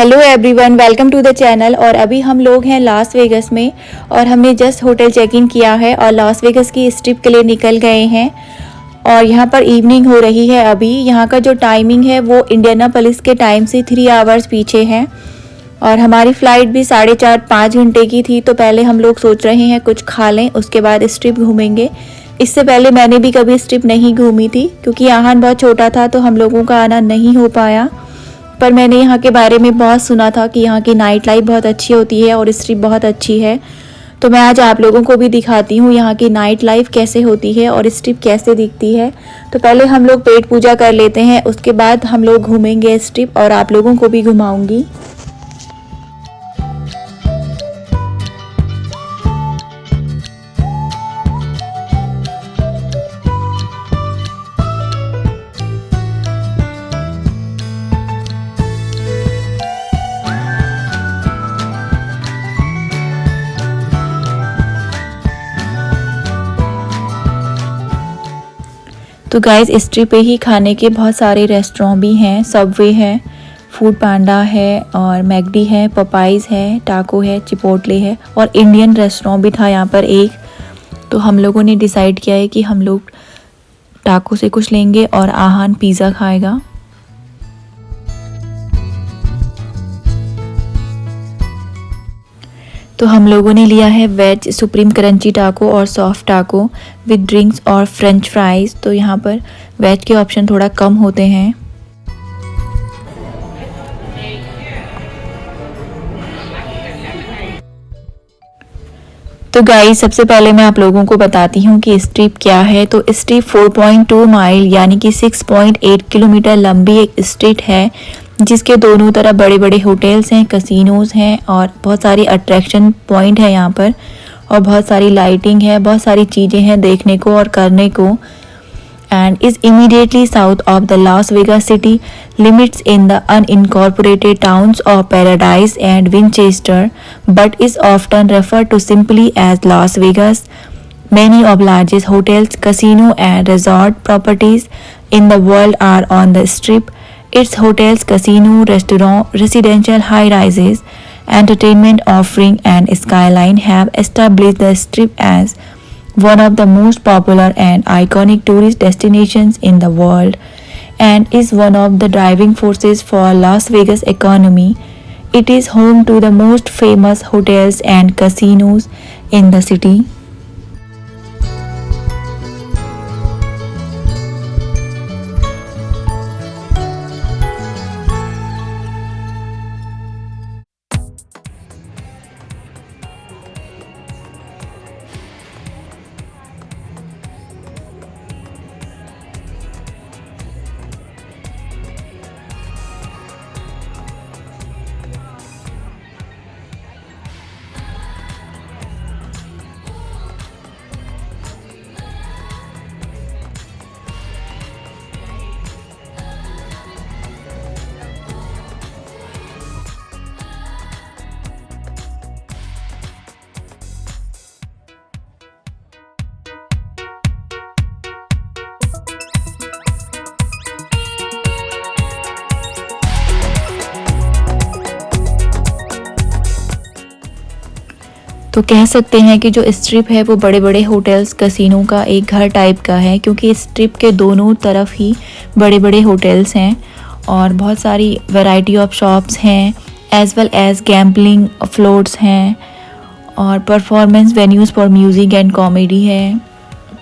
Hello everyone, welcome to the channel. और अभी हम लोग हैं लास वेगस में और हमने जस्ट होटल चेक इन किया है और लास वेगस की इस ट्रिप के लिए निकल गए हैं। और यहाँ पर इवनिंग हो रही है। अभी यहाँ का जो टाइमिंग है वो इंडियानापोलिस के टाइम से 3 आवर्स पीछे है। और हमारी फ़्लाइट भी 4.5-5 घंटे की थी। तो पहले हम लोग सोच रहे हैं कुछ खा लें, उसके बाद इस ट्रिप घूमेंगे। इससे पहले मैंने भी कभी इस ट्रिप नहीं घूमी थी क्योंकि यहाँ बहुत छोटा था तो हम लोगों का आना नहीं हो पाया। पर मैंने यहाँ के बारे में बहुत सुना था कि यहाँ की नाइट लाइफ बहुत अच्छी होती है और स्ट्रिप बहुत अच्छी है। तो मैं आज आप लोगों को भी दिखाती हूँ यहाँ की नाइट लाइफ कैसे होती है और स्ट्रिप कैसे दिखती है। तो पहले हम लोग पेट पूजा कर लेते हैं, उसके बाद हम लोग घूमेंगे स्ट्रिप और आप लोगों को भी घुमाऊंगी। तो गाइस, इस ट्रिप पे ही खाने के बहुत सारे रेस्टोरेंट भी हैं। सबवे है, फूड पांडा है और मैकडी है, पपाइज है, टाको है, चिपोटले है और इंडियन रेस्टोरेंट भी था यहाँ पर एक। तो हम लोगों ने डिसाइड किया है कि हम लोग टाको से कुछ लेंगे और आहान पिज़्ज़ा खाएगा। तो हम लोगों ने लिया है वेज सुप्रीम क्रंची टाको और सॉफ्ट टाको विद ड्रिंक्स और फ्रेंच फ्राइज़। तो यहाँ पर वेज के ऑप्शन थोड़ा कम होते हैं। तो गाइस, सबसे पहले मैं आप लोगों को बताती हूँ कि स्ट्रिप क्या है। तो स्ट्रिप 4.2 माइल यानी कि 6.8 किलोमीटर लंबी एक स्ट्रीट है जिसके दोनों तरफ बड़े बड़े होटल्स हैं, कसिनोज हैं और बहुत सारी अट्रैक्शन पॉइंट है यहाँ पर। और बहुत सारी लाइटिंग है, बहुत सारी चीज़ें हैं देखने को और करने को। And is immediately south of the Las Vegas city limits in the unincorporated towns of Paradise and Winchester, but is often referred to simply as Las Vegas. Many of largest hotels, casino and resort properties in the world are on the strip. Its hotels, casino, restaurant, residential high-rises, entertainment offering and skyline have established the strip as one of the most popular and iconic tourist destinations in the world and is one of the driving forces for Las Vegas economy. It is home to the most famous hotels and casinos in the city. तो कह सकते हैं कि जो strip है वो बड़े बड़े होटल्स, कसिनो का एक घर टाइप का है क्योंकि इस स्ट्रिप के दोनों तरफ ही बड़े बड़े होटल्स हैं और बहुत सारी वैरायटी ऑफ शॉप्स हैं, as well as gambling floats हैं और performance venues for music and comedy है।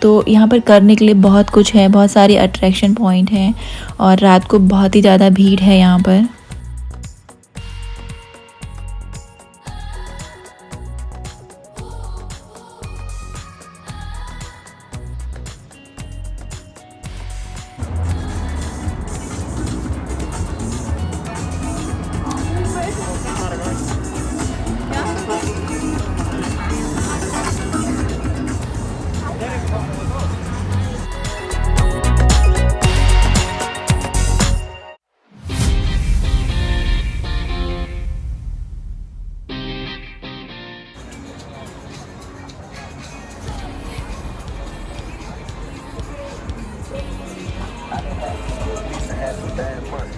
तो यहाँ पर करने के लिए बहुत कुछ है, बहुत सारे अट्रैक्शन पॉइंट हैं और रात को बहुत ही ज़्यादा भीड़ है यहाँ पर। bad money.